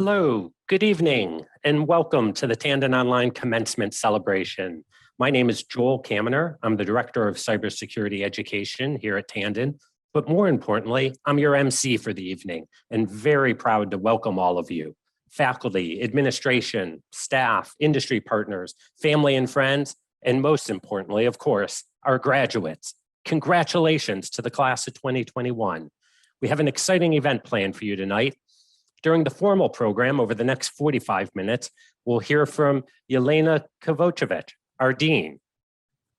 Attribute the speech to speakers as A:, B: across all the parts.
A: Hello, good evening, and welcome to the Tandon Online Commencement Celebration. My name is Joel Kaminer. I'm the Director of Cybersecurity Education here at Tandon, but more importantly, I'm your MC for the evening and very proud to welcome all of you. Faculty, administration, staff, industry partners, family and friends, and most importantly, of course, our graduates. Congratulations to the class of 2021. We have an exciting event planned for you tonight. During the formal program over the next 45 minutes, we'll hear from Jelena Kovačević, our dean,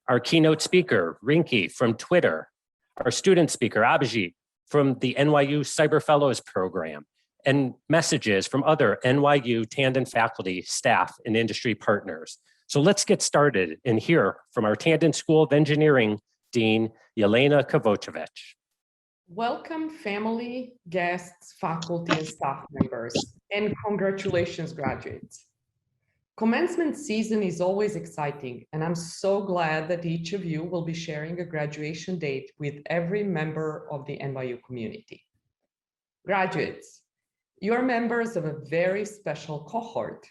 A: our keynote speaker, Rinky from Twitter, our student speaker, Abhijit from the NYU Cyber Fellows program, and messages from other NYU Tandon faculty, staff, and industry partners. So let's get started and hear from our Tandon School of Engineering Dean, Jelena Kovačević.
B: Welcome family, guests, faculty, and staff members, and congratulations graduates. Commencement season is always exciting, and I'm so glad that each of you will be sharing a graduation date with every member of the NYU community. Graduates, you're members of a very special cohort.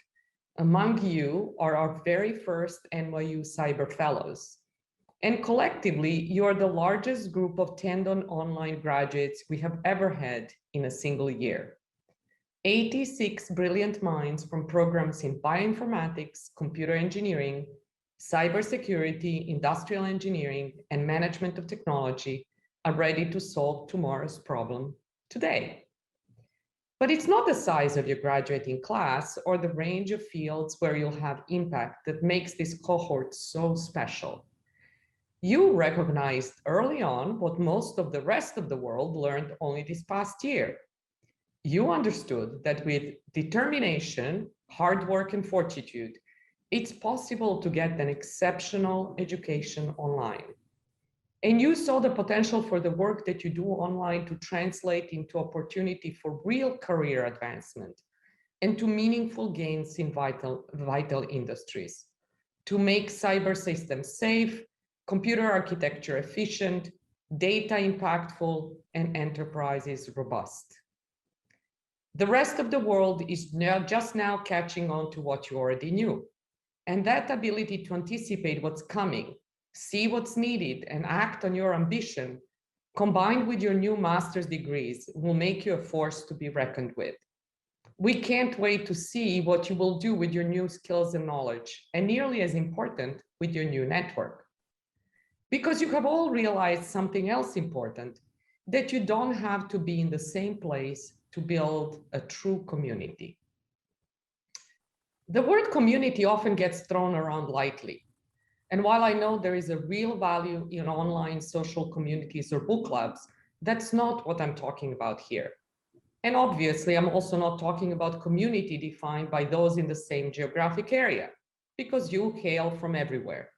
B: Among you are our very first NYU Cyber Fellows. And collectively, you are the largest group of Tandon Online graduates we have ever had in a single year. 86 brilliant minds from programs in bioinformatics, computer engineering, cybersecurity, industrial engineering, and management of technology are ready to solve tomorrow's problem today. But it's not the size of your graduating class or the range of fields where you'll have impact that makes this cohort so special. You recognized early on what most of the rest of the world learned only this past year. You understood that with determination, hard work, and fortitude, it's possible to get an exceptional education online. And you saw the potential for the work that you do online to translate into opportunity for real career advancement and to meaningful gains in vital industries, to make cyber systems safe, computer architecture efficient, data impactful, and enterprises robust. The rest of the world is just now catching on to what you already knew. And that ability to anticipate what's coming, see what's needed, and act on your ambition, combined with your new master's degrees, will make you a force to be reckoned with. We can't wait to see what you will do with your new skills and knowledge, and nearly as important, with your new network. Because you have all realized something else important, that you don't have to be in the same place to build a true community. The word community often gets thrown around lightly. And while I know there is a real value in online social communities or book clubs, that's not what I'm talking about here. And obviously, I'm also not talking about community defined by those in the same geographic area, because you hail from everywhere.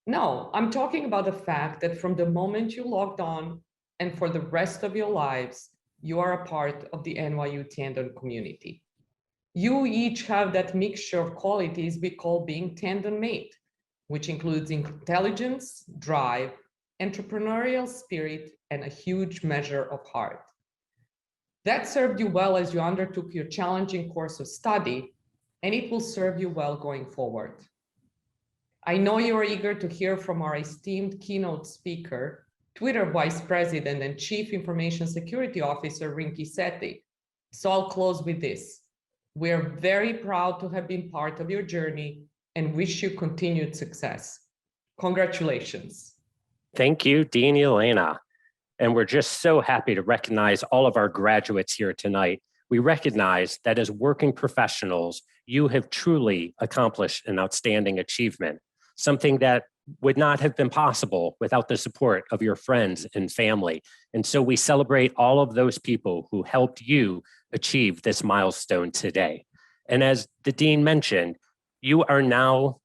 B: No, I'm talking about the fact that from the moment you logged on and for the rest of your lives, you are a part of the NYU Tandon community. You each have that mixture of qualities we call being Tandon mate, which includes intelligence, drive, entrepreneurial spirit, and a huge measure of heart. That served you well as you undertook your challenging course of study, and it will serve you well going forward. I know you are eager to hear from our esteemed keynote speaker, Twitter Vice President and Chief Information Security Officer, Rinky Sethi. So I'll close with this. We are very proud to have been part of your journey and wish you continued success. Congratulations.
A: Thank you, Dean Jelena. And we're just so happy to recognize all of our graduates here tonight. We recognize that as working professionals, you have truly accomplished an outstanding achievement, something that would not have been possible without the support of your friends and family. And so we celebrate all of those people who helped you achieve this milestone today. And as the Dean mentioned, you are now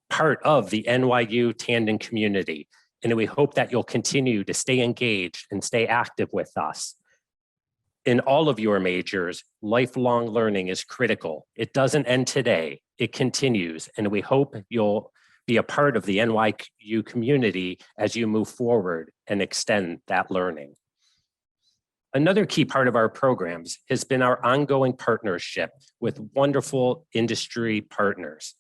A: part of the NYU Tandon community. And we hope that you'll continue to stay engaged and stay active with us. In all of your majors, lifelong learning is critical. It doesn't end today, it continues. And we hope you'll be a part of the NYU community as you move forward and extend that learning. Another key part of our programs has been our ongoing partnership with wonderful industry partners.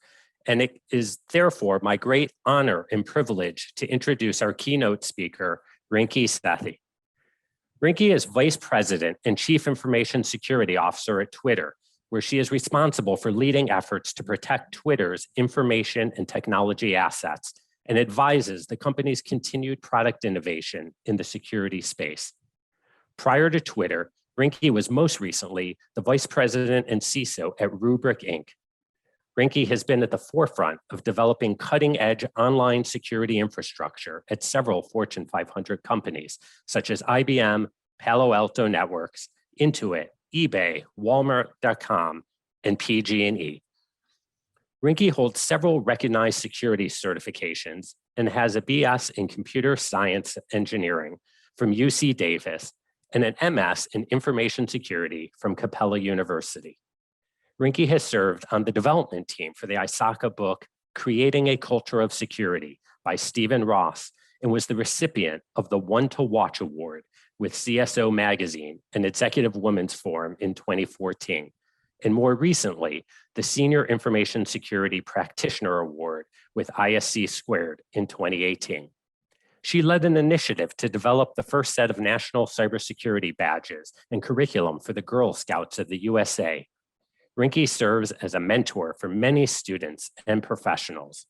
A: And it is therefore my great honor and privilege to introduce our keynote speaker, Rinki Sethi. Rinki is Vice President and Chief Information Security Officer at Twitter, where she is responsible for leading efforts to protect Twitter's information and technology assets and advises the company's continued product innovation in the security space. Prior to Twitter, Rinki was most recently the Vice President and CISO at Rubrik Inc. Rinki has been at the forefront of developing cutting-edge online security infrastructure at several Fortune 500 companies, such as IBM, Palo Alto Networks, Intuit, eBay, Walmart.com, and PG&E. Rinki holds several recognized security certifications and has a BS in Computer Science Engineering from UC Davis and an MS in Information Security from Capella University. Rinki has served on the development team for the ISACA book, Creating a Culture of Security by Stephen Ross, and was the recipient of the One to Watch Award with CSO Magazine and Executive Women's Forum in 2014. And more recently, the Senior Information Security Practitioner Award with ISC Squared in 2018. She led an initiative to develop the first set of national cybersecurity badges and curriculum for the Girl Scouts of the USA. Rinki serves as a mentor for many students and professionals.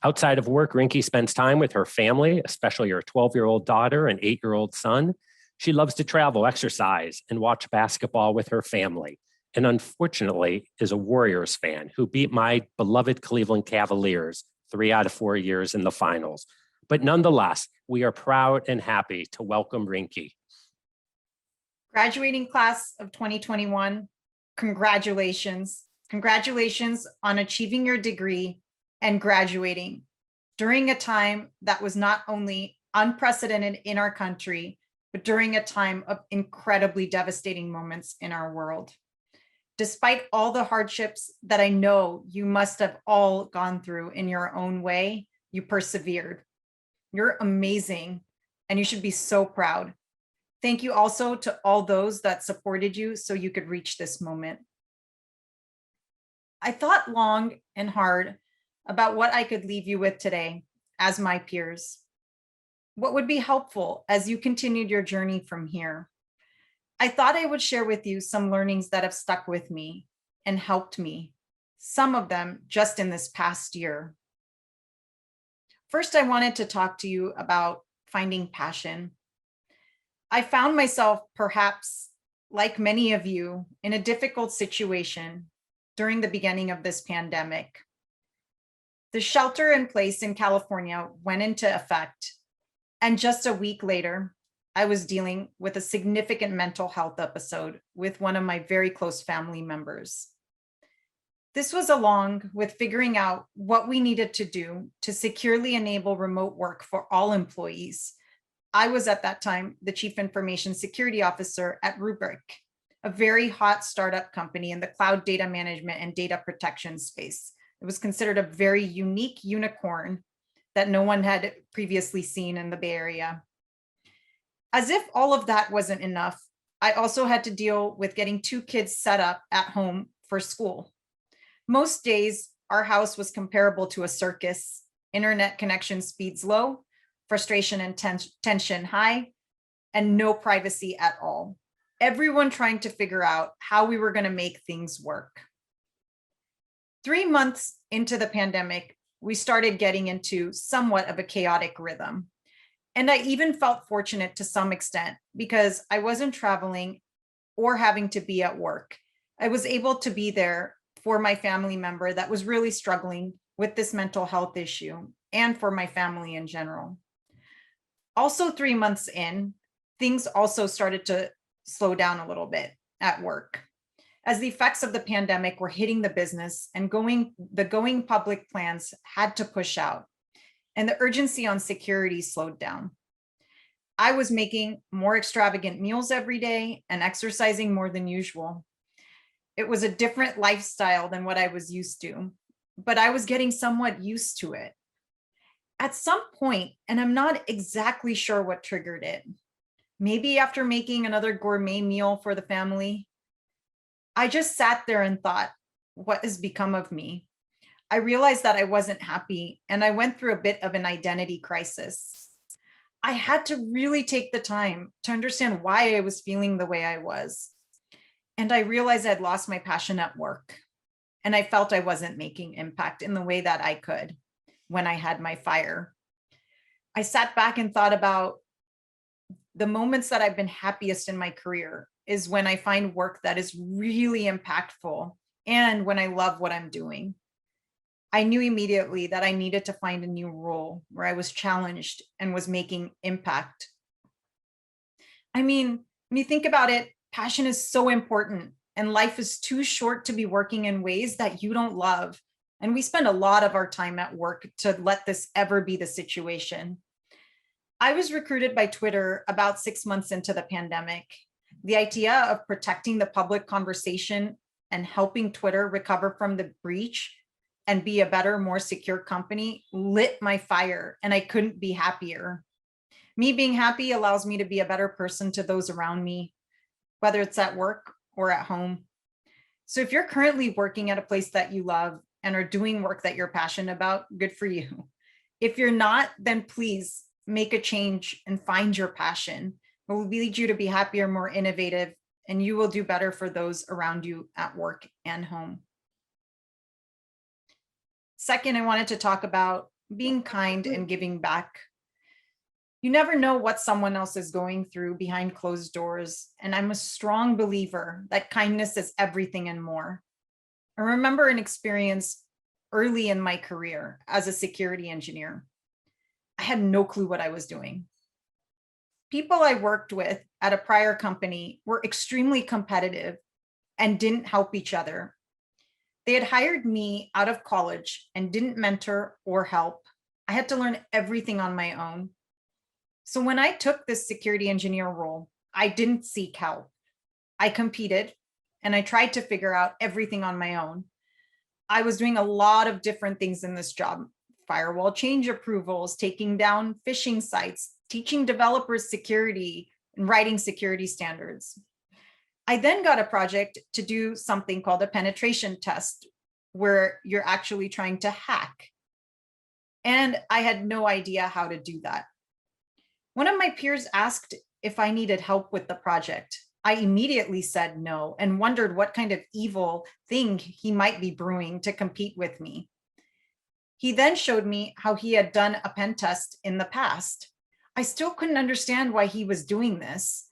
A: Outside of work, Rinki spends time with her family, especially her 12-year-old daughter and 8-year-old son. She loves to travel, exercise, and watch basketball with her family. And unfortunately is a Warriors fan who beat my beloved Cleveland Cavaliers 3 out of 4 years in the finals. But nonetheless, we are proud and happy to welcome Rinki.
C: Graduating class of 2021, congratulations. Congratulations on achieving your degree and graduating during a time that was not only unprecedented in our country, but during a time of incredibly devastating moments in our world. Despite all the hardships that I know you must have all gone through in your own way, you persevered. You're amazing, and you should be so proud. Thank you also to all those that supported you so you could reach this moment. I thought long and hard about what I could leave you with today as my peers. What would be helpful as you continued your journey from here? I thought I would share with you some learnings that have stuck with me and helped me, some of them just in this past year. First, I wanted to talk to you about finding passion. I found myself, perhaps like many of you, in a difficult situation during the beginning of this pandemic. The shelter in place in California went into effect, and just a week later, I was dealing with a significant mental health episode with one of my very close family members. This was along with figuring out what we needed to do to securely enable remote work for all employees. I was at that time the Chief Information Security Officer at Rubrik, a very hot startup company in the cloud data management and data protection space. It was considered a very unique unicorn that no one had previously seen in the Bay Area. As if all of that wasn't enough, I also had to deal with getting 2 kids set up at home for school. Most days, our house was comparable to a circus. Internet connection speeds low, frustration and tension high, and no privacy at all. Everyone trying to figure out how we were going to make things work. 3 months into the pandemic, we started getting into somewhat of a chaotic rhythm. And I even felt fortunate to some extent because I wasn't traveling or having to be at work. I was able to be there for my family member that was really struggling with this mental health issue and for my family in general. Also, 3 months in, things also started to slow down a little bit at work as the effects of the pandemic were hitting the business and the going public plans had to push out and the urgency on security slowed down. I was making more extravagant meals every day and exercising more than usual. It was a different lifestyle than what I was used to, but I was getting somewhat used to it. At some point, and I'm not exactly sure what triggered it, maybe after making another gourmet meal for the family. I just sat there and thought, what has become of me? I realized that I wasn't happy, and I went through a bit of an identity crisis. I had to really take the time to understand why I was feeling the way I was. And I realized I'd lost my passion at work, and I felt I wasn't making impact in the way that I could when I had my fire. I sat back and thought about the moments that I've been happiest in my career is when I find work that is really impactful and when I love what I'm doing. I knew immediately that I needed to find a new role where I was challenged and was making impact. I mean, when you think about it, passion is so important, and life is too short to be working in ways that you don't love. And we spend a lot of our time at work to let this ever be the situation. I was recruited by Twitter about 6 months into the pandemic. The idea of protecting the public conversation and helping Twitter recover from the breach and be a better, more secure company lit my fire, and I couldn't be happier. Me being happy allows me to be a better person to those around me, whether it's at work or at home. So if you're currently working at a place that you love and are doing work that you're passionate about, good for you. If you're not, then please make a change and find your passion. It will lead you to be happier, more innovative, and you will do better for those around you at work and home. Second, I wanted to talk about being kind and giving back. You never know what someone else is going through behind closed doors, and I'm a strong believer that kindness is everything and more. I remember an experience early in my career as a security engineer. I had no clue what I was doing. People I worked with at a prior company were extremely competitive and didn't help each other. They had hired me out of college and didn't mentor or help. I had to learn everything on my own. So when I took this security engineer role, I didn't seek help. I competed and I tried to figure out everything on my own. I was doing a lot of different things in this job: firewall change approvals, taking down phishing sites, teaching developers security, and writing security standards. I then got a project to do something called a penetration test, where you're actually trying to hack. And I had no idea how to do that. One of my peers asked if I needed help with the project. I immediately said no and wondered what kind of evil thing he might be brewing to compete with me. He then showed me how he had done a pen test in the past. I still couldn't understand why he was doing this.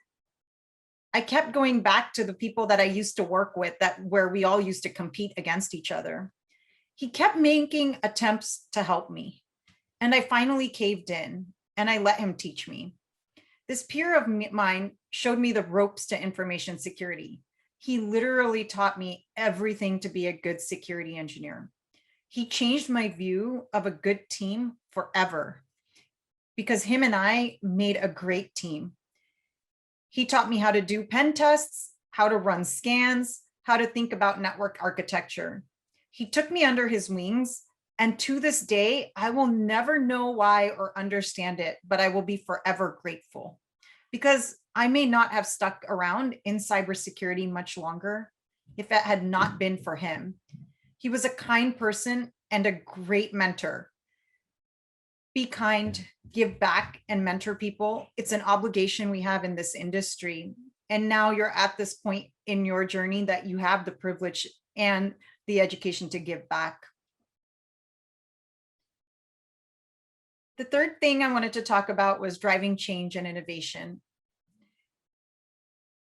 C: I kept going back to the people that I used to work with, where we all used to compete against each other. He kept making attempts to help me, and I finally caved in and I let him teach me. This peer of mine showed me the ropes to information security. He literally taught me everything to be a good security engineer. He changed my view of a good team forever, because him and I made a great team. He taught me how to do pen tests, how to run scans, how to think about network architecture. He took me under his wings, and to this day, I will never know why or understand it, but I will be forever grateful, because I may not have stuck around in cybersecurity much longer if it had not been for him. He was a kind person and a great mentor. Be kind, give back, and mentor people. It's an obligation we have in this industry. And now you're at this point in your journey that you have the privilege and the education to give back. The third thing I wanted to talk about was driving change and innovation.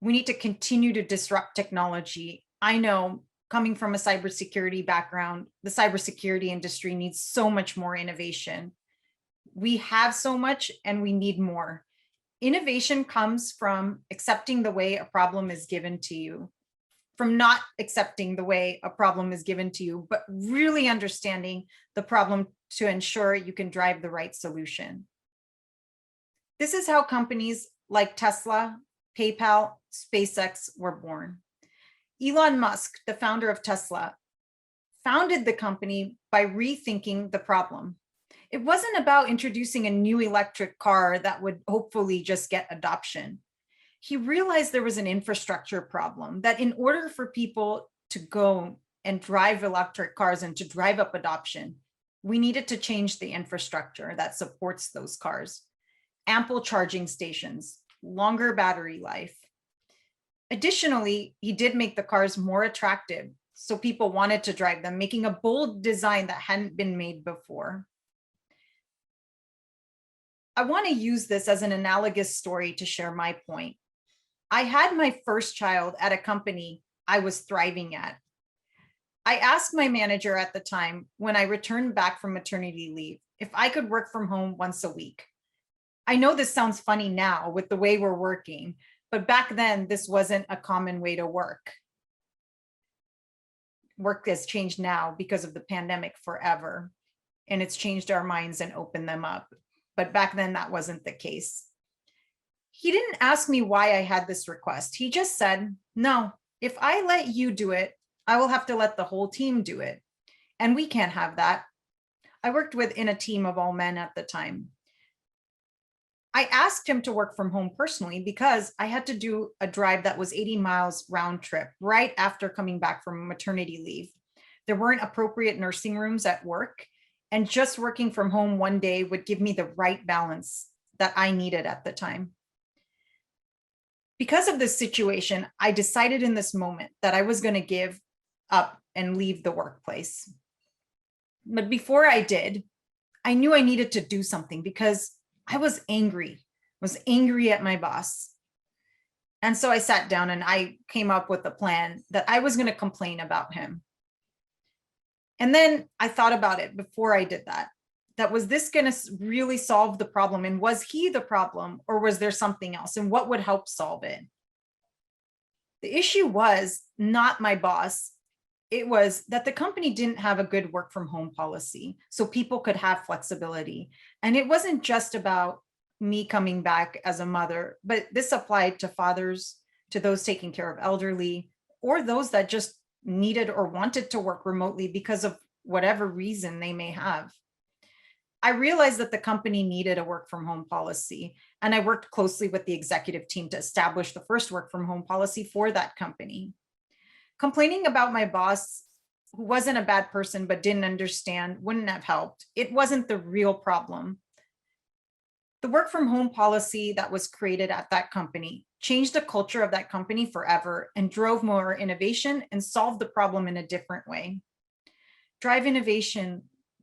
C: We need to continue to disrupt technology. I know, coming from a cybersecurity background, the cybersecurity industry needs so much more innovation. We have so much and we need more. Innovation comes from accepting the way a problem is given to you, from not accepting the way a problem is given to you, but really understanding the problem to ensure you can drive the right solution. This is how companies like Tesla, PayPal, SpaceX were born. Elon Musk, the founder of Tesla, founded the company by rethinking the problem. It wasn't about introducing a new electric car that would hopefully just get adoption. he realized there was an infrastructure problem, that in order for people to go and drive electric cars and to drive up adoption, we needed to change the infrastructure that supports those cars. Ample charging stations, longer battery life. Additionally, he did make the cars more attractive, so people wanted to drive them, making a bold design that hadn't been made before. I want to use this as an analogous story to share my point. I had my first child at a company I was thriving at. I asked my manager at the time, when I returned back from maternity leave, if I could work from home once a week. I know this sounds funny now with the way we're working, but back then this wasn't a common way to work. Work has changed now because of the pandemic forever, and it's changed our minds and opened them up. But back then that wasn't the case. He didn't ask me why I had this request. He just said, no, if I let you do it, I will have to let the whole team do it. And we can't have that. I worked within a team of all men at the time. I asked him to work from home personally because I had to do a drive that was 80 miles round trip right after coming back from maternity leave. There weren't appropriate nursing rooms at work, and just working from home one day would give me the right balance that I needed at the time. Because of this situation, I decided in this moment that I was going to give up and leave the workplace. But before I did, I knew I needed to do something because I was angry at my boss. And so I sat down and I came up with a plan that I was going to complain about him. And then I thought about it before I did that. Was this going to really solve the problem? And was he the problem, or was there something else? And what would help solve it? The issue was not my boss. It was that the company didn't have a good work from home policy, so people could have flexibility. And it wasn't just about me coming back as a mother, but this applied to fathers, to those taking care of elderly, or those that just needed or wanted to work remotely because of whatever reason they may have. I realized that the company needed a work from home policy, and I worked closely with the executive team to establish the first work from home policy for that company. Complaining about my boss, who wasn't a bad person but didn't understand, wouldn't have helped. It wasn't the real problem. The work from home policy that was created at that company changed the culture of that company forever and drove more innovation and solved the problem in a different way. Drive innovation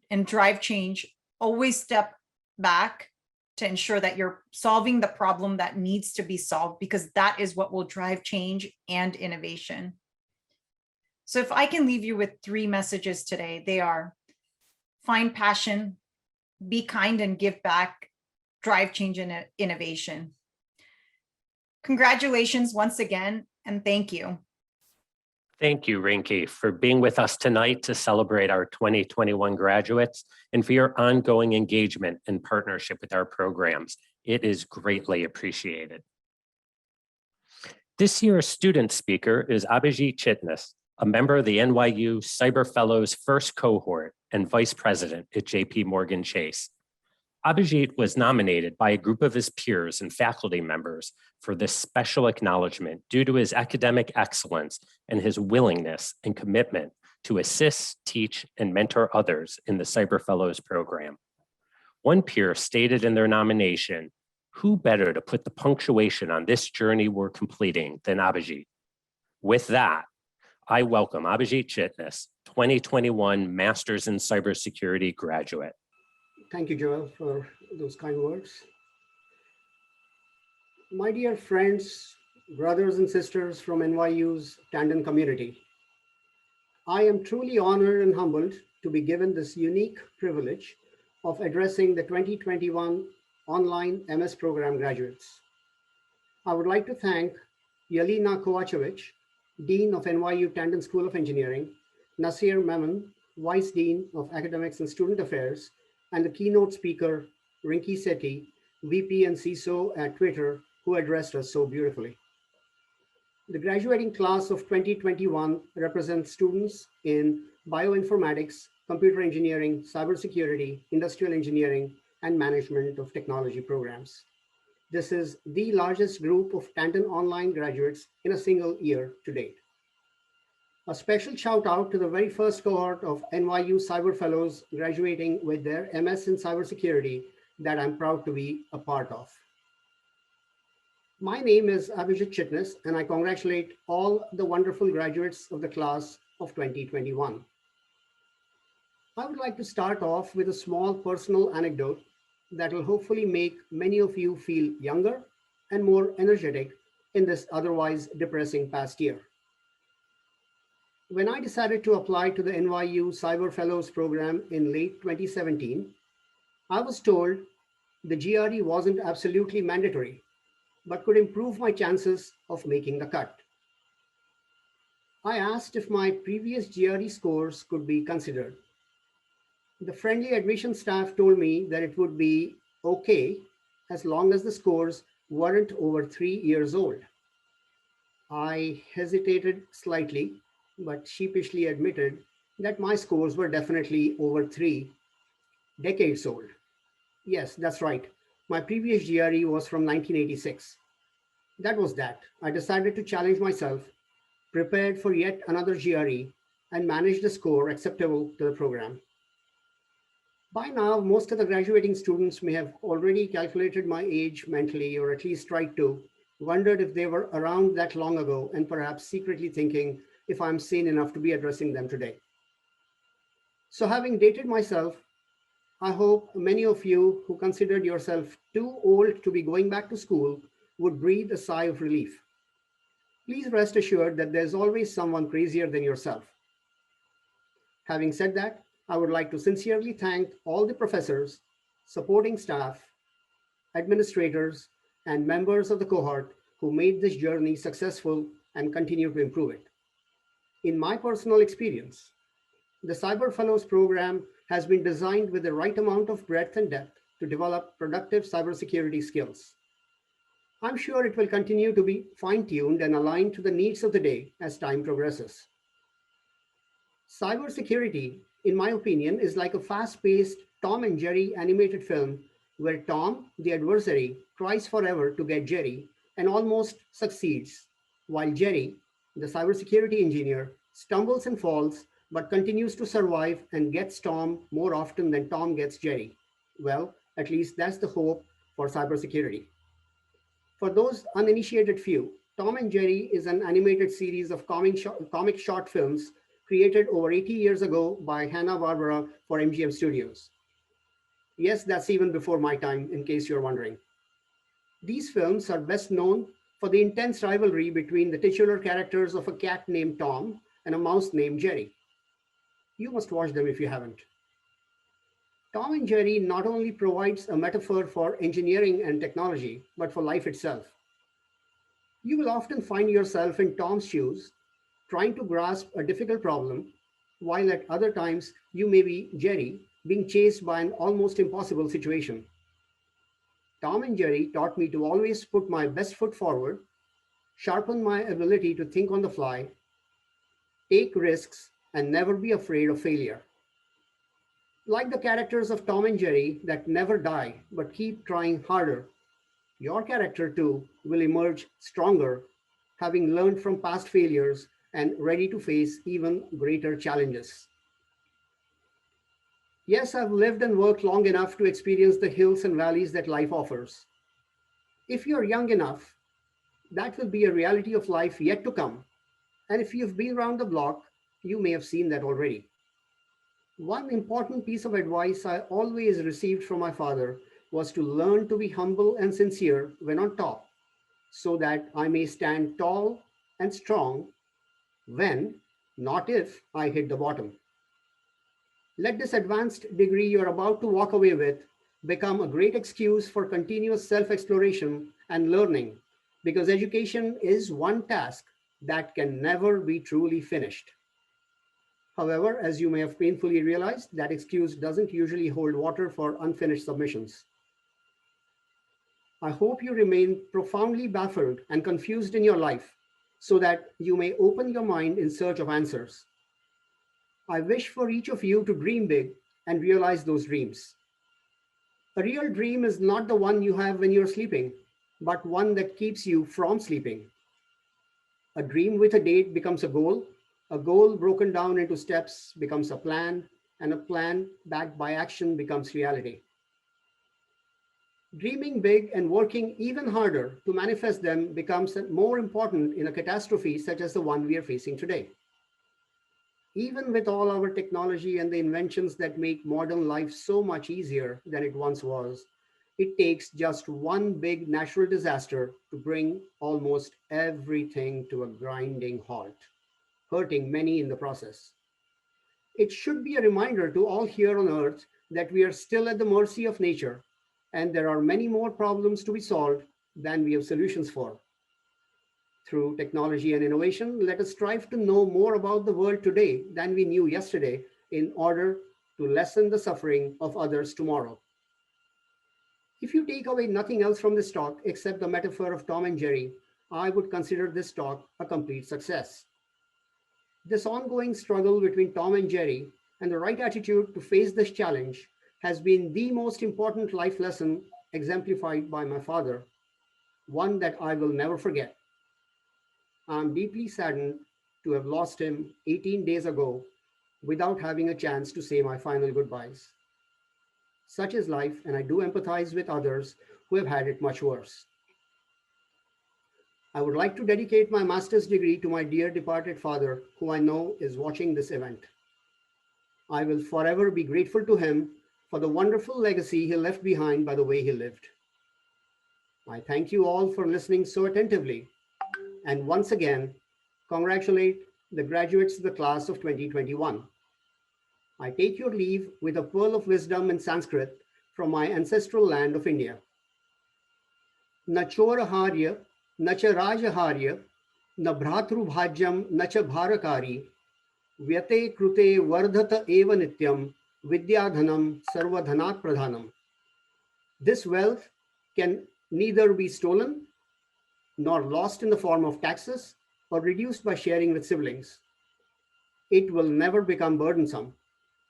C: and drive change. Always step back to ensure that you're solving the problem that needs to be solved, because that is what will drive change and innovation. So if I can leave you with 3 messages today, they are: find passion, be kind and give back, drive change and innovation. Congratulations once again, and thank you.
A: Thank you, Rinky, for being with us tonight to celebrate our 2021 graduates and for your ongoing engagement and partnership with our programs. It is greatly appreciated. This year's student speaker is Abhijit Chitnis, a member of the NYU Cyber Fellows first cohort and vice president at JP Morgan Chase. Abhijit was nominated by a group of his peers and faculty members for this special acknowledgement due to his academic excellence and his willingness and commitment to assist, teach, and mentor others in the Cyber Fellows program. One peer stated in their nomination, "Who better to put the punctuation on this journey we're completing than Abhijit?" With that, I welcome Abhijit Chitnis, 2021 Masters in Cybersecurity graduate.
D: Thank you, Joel, for those kind words. My dear friends, brothers and sisters from NYU's Tandon community, I am truly honored and humbled to be given this unique privilege of addressing the 2021 online MS program graduates. I would like to thank Jelena Kovačević, Dean of NYU Tandon School of Engineering, Nasir Memon, Vice Dean of Academics and Student Affairs, and the keynote speaker, Rinky Sethi, VP and CISO at Twitter, who addressed us so beautifully. The graduating class of 2021 represents students in bioinformatics, computer engineering, cybersecurity, industrial engineering, and management of technology programs. This is the largest group of Tandon Online graduates in a single year to date. A special shout out to the very first cohort of NYU Cyber Fellows graduating with their MS in Cybersecurity that I'm proud to be a part of. My name is Abhijit Chitnis, and I congratulate all the wonderful graduates of the class of 2021. I would like to start off with a small personal anecdote that will hopefully make many of you feel younger and more energetic in this otherwise depressing past year. When I decided to apply to the NYU Cyber Fellows program in late 2017, I was told the GRE wasn't absolutely mandatory, but could improve my chances of making the cut. I asked if my previous GRE scores could be considered. The friendly admission staff told me that it would be okay as long as the scores weren't over 3 years old. I hesitated slightly, but sheepishly admitted that my scores were definitely over 3 decades old. Yes, that's right. My previous GRE was from 1986. That was that. I decided to challenge myself, prepared for yet another GRE, and managed a score acceptable to the program. By now, most of the graduating students may have already calculated my age mentally, or at least tried to, wondered if they were around that long ago, and perhaps secretly thinking if I'm sane enough to be addressing them today. So having dated myself, I hope many of you who considered yourself too old to be going back to school would breathe a sigh of relief. Please rest assured that there's always someone crazier than yourself. Having said that, I would like to sincerely thank all the professors, supporting staff, administrators, and members of the cohort who made this journey successful and continue to improve it. In my personal experience, the Cyber Fellows program has been designed with the right amount of breadth and depth to develop productive cybersecurity skills. I'm sure it will continue to be fine-tuned and aligned to the needs of the day as time progresses. Cybersecurity, in my opinion, is like a fast-paced Tom and Jerry animated film where Tom, the adversary, tries forever to get Jerry and almost succeeds, while Jerry, the cybersecurity engineer, stumbles and falls but continues to survive and gets Tom more often than Tom gets Jerry. Well, at least that's the hope for cybersecurity. For those uninitiated few, Tom and Jerry is an animated series of comic short films created over 80 years ago by Hanna-Barbera for MGM Studios. Yes, that's even before my time, in case you're wondering. These films are best known for the intense rivalry between the titular characters of a cat named Tom and a mouse named Jerry. You must watch them if you haven't. Tom and Jerry not only provides a metaphor for engineering and technology, but for life itself. You will often find yourself in Tom's shoes, trying to grasp a difficult problem, while at other times you may be Jerry, being chased by an almost impossible situation. Tom and Jerry taught me to always put my best foot forward, sharpen my ability to think on the fly, take risks, and never be afraid of failure. Like the characters of Tom and Jerry that never die but keep trying harder, your character too will emerge stronger, having learned from past failures and ready to face even greater challenges. Yes, I've lived and worked long enough to experience the hills and valleys that life offers. If you're young enough, that will be a reality of life yet to come. And if you've been around the block, you may have seen that already. One important piece of advice I always received from my father was to learn to be humble and sincere when on top, so that I may stand tall and strong when, not if, I hit the bottom. Let this advanced degree you're about to walk away with become a great excuse for continuous self-exploration and learning, because education is one task that can never be truly finished. However, as you may have painfully realized, that excuse doesn't usually hold water for unfinished submissions. I hope you remain profoundly baffled and confused in your life so that you may open your mind in search of answers. I wish for each of you to dream big and realize those dreams. A real dream is not the one you have when you're sleeping, but one that keeps you from sleeping. A dream with a date becomes a goal broken down into steps becomes a plan, and a plan backed by action becomes reality. Dreaming big and working even harder to manifest them becomes more important in a catastrophe such as the one we are facing today. Even with all our technology and the inventions that make modern life so much easier than it once was, it takes just one big natural disaster to bring almost everything to a grinding halt, hurting many in the process. It should be a reminder to all here on Earth that we are still at the mercy of nature, and there are many more problems to be solved than we have solutions for. Through technology and innovation, let us strive to know more about the world today than we knew yesterday in order to lessen the suffering of others tomorrow. If you take away nothing else from this talk except the metaphor of Tom and Jerry, I would consider this talk a complete success. This ongoing struggle between Tom and Jerry and the right attitude to face this challenge has been the most important life lesson exemplified by my father, one that I will never forget. I'm deeply saddened to have lost him 18 days ago without having a chance to say my final goodbyes. Such is life, and I do empathize with others who have had it much worse. I would like to dedicate my master's degree to my dear departed father, who I know is watching this event. I will forever be grateful to him for the wonderful legacy he left behind by the way he lived. I thank you all for listening so attentively, and once again, congratulate the graduates of the class of 2021. I take your leave with a pearl of wisdom in Sanskrit from my ancestral land of India. Na choraharya, na cha rajaharya, na bhratrubhajyam, na cha bharakari, vyate krute vardhata eva nityam, vidyadhanam sarvadhanat pradhanam. This wealth can neither be stolen nor lost in the form of taxes or reduced by sharing with siblings. It will never become burdensome.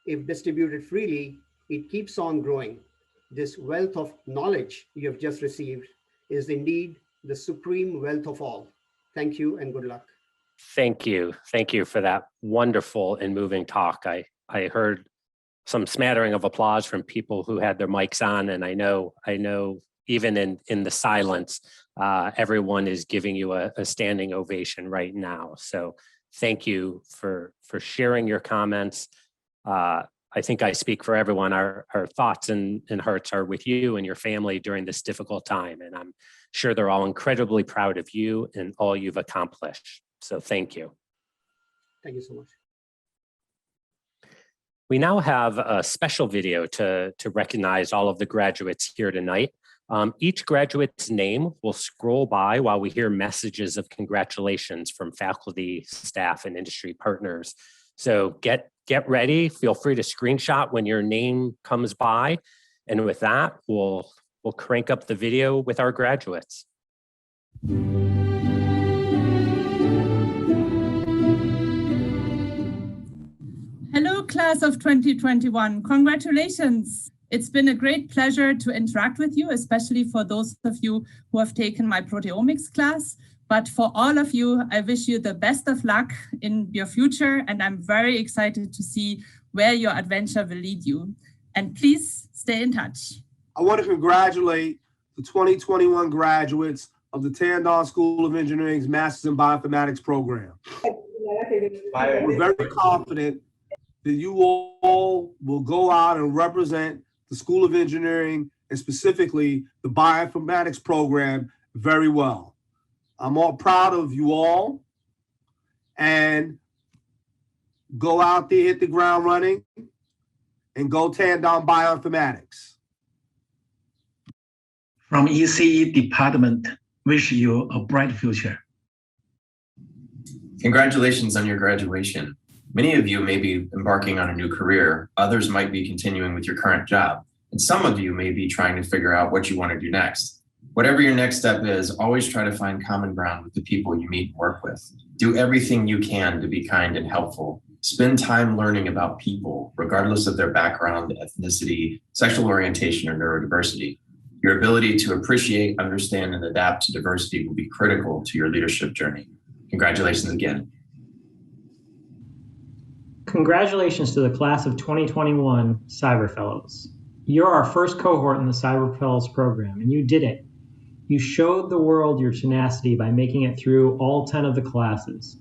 D: If distributed freely, it keeps on growing. This wealth of knowledge you have just received is indeed the supreme wealth of all. Thank you and good luck.
A: Thank you. Thank you for that wonderful and moving talk. I heard some smattering of applause from people who had their mics on, and I know even in the silence, everyone is giving you a standing ovation right now. So thank you for sharing your comments. I think I speak for everyone. Our thoughts and hearts are with you and your family during this difficult time. And I'm sure they're all incredibly proud of you and all you've accomplished. So thank you.
D: Thank you so much.
A: We now have a special video to recognize all of the graduates here tonight. Each graduate's name will scroll by while we hear messages of congratulations from faculty, staff, and industry partners. So get ready, feel free to screenshot when your name comes by. And with that, we'll crank up the video with our graduates.
E: Hello, class of 2021. Congratulations. It's been a great pleasure to interact with you, especially for those of you who have taken my proteomics class. But for all of you, I wish you the best of luck in your future, and I'm very excited to see where your adventure will lead you. And please stay in touch.
F: I want to congratulate the 2021 graduates of the Tandon School of Engineering's Masters in Bioinformatics program. We're very confident that you all will go out and represent the School of Engineering and specifically the Bioinformatics program very well. I'm all proud of you all, and go out there, hit the ground running, and go Tandon Bioinformatics.
G: From ECE department, wish you a bright future.
H: Congratulations on your graduation. Many of you may be embarking on a new career. Others might be continuing with your current job. And some of you may be trying to figure out what you want to do next. Whatever your next step is, always try to find common ground with the people you meet and work with. Do everything you can to be kind and helpful. Spend time learning about people, regardless of their background, ethnicity, sexual orientation, or neurodiversity. Your ability to appreciate, understand, and adapt to diversity will be critical to your leadership journey. Congratulations again.
I: Congratulations to the class of 2021 Cyber Fellows. You're our first cohort in the Cyber Fellows program, and you did it. You showed the world your tenacity by making it through all 10 of the classes.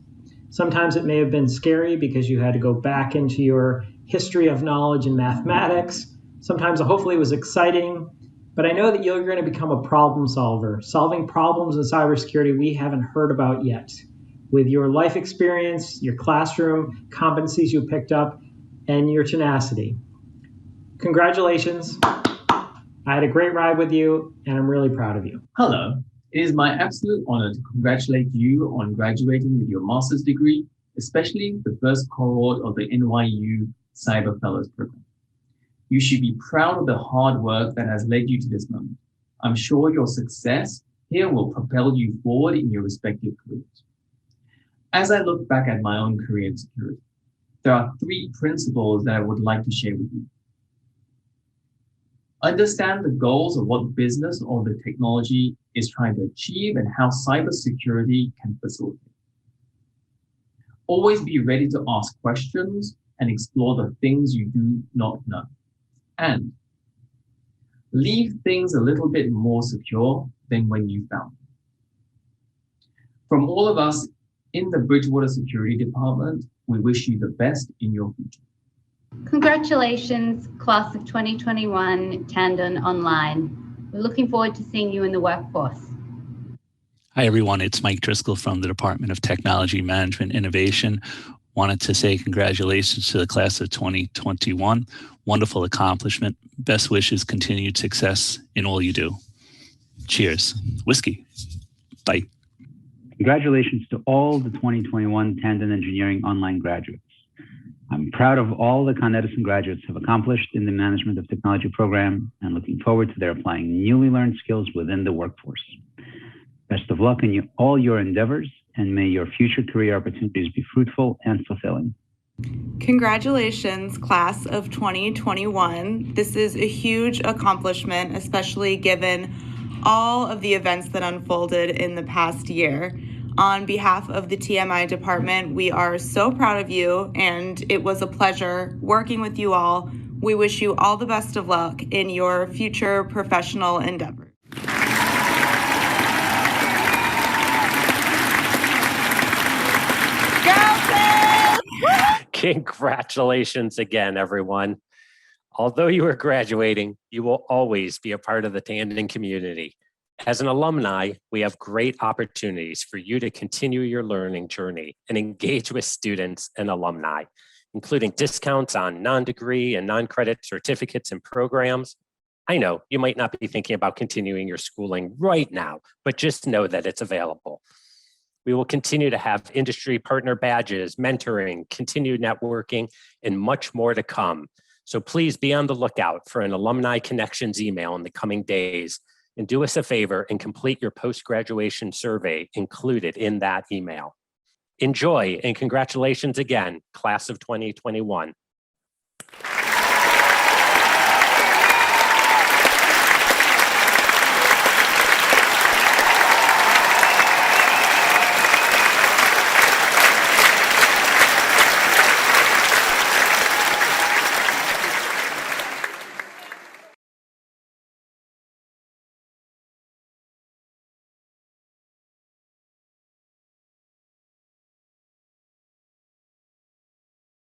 I: Sometimes it may have been scary because you had to go back into your history of knowledge in mathematics. Sometimes hopefully it was exciting, but I know that you're going to become a problem solver, solving problems in cybersecurity we haven't heard about yet. With your life experience, your classroom competencies you picked up, and your tenacity. Congratulations. I had a great ride with you, and I'm really proud of you.
J: Hello. It is my absolute honor to congratulate you on graduating with your master's degree, especially the first cohort of the NYU Cyber Fellows program. You should be proud of the hard work that has led you to this moment. I'm sure your success here will propel you forward in your respective careers. As I look back at my own career in security, there are 3 principles that I would like to share with you. Understand the goals of what business or the technology is trying to achieve and how cybersecurity can facilitate. Always be ready to ask questions and explore the things you do not know. And leave things a little bit more secure than when you found them. From all of us in the Bridgewater Security Department, we wish you the best in your future.
K: Congratulations, class of 2021 Tandon Online. We're looking forward to seeing you in the workforce.
L: Hi, everyone. It's Mike Driscoll from the Department of Technology Management Innovation. Wanted to say congratulations to the class of 2021. Wonderful accomplishment. Best wishes, continued success in all you do. Cheers. Whiskey. Bye.
M: Congratulations to all the 2021 Tandon Engineering Online graduates. I'm proud of all the Con Edison graduates have accomplished in the Management of Technology program and looking forward to their applying newly learned skills within the workforce. Best of luck in all your endeavors, and may your future career opportunities be fruitful and fulfilling.
N: Congratulations, class of 2021. This is a huge accomplishment, especially given all of the events that unfolded in the past year. On behalf of the TMI department, we are so proud of you, and it was a pleasure working with you all. We wish you all the best of luck in your future professional endeavors.
A: Congratulations again, everyone. Although you are graduating, you will always be a part of the Tandon community. As an alumni, we have great opportunities for you to continue your learning journey and engage with students and alumni, including discounts on non-degree and non-credit certificates and programs. I know you might not be thinking about continuing your schooling right now, but just know that it's available. We will continue to have industry partner badges, mentoring, continued networking, and much more to come. So please be on the lookout for an Alumni Connections email in the coming days, and do us a favor and complete your post-graduation survey included in that email. Enjoy, and congratulations again, class of 2021.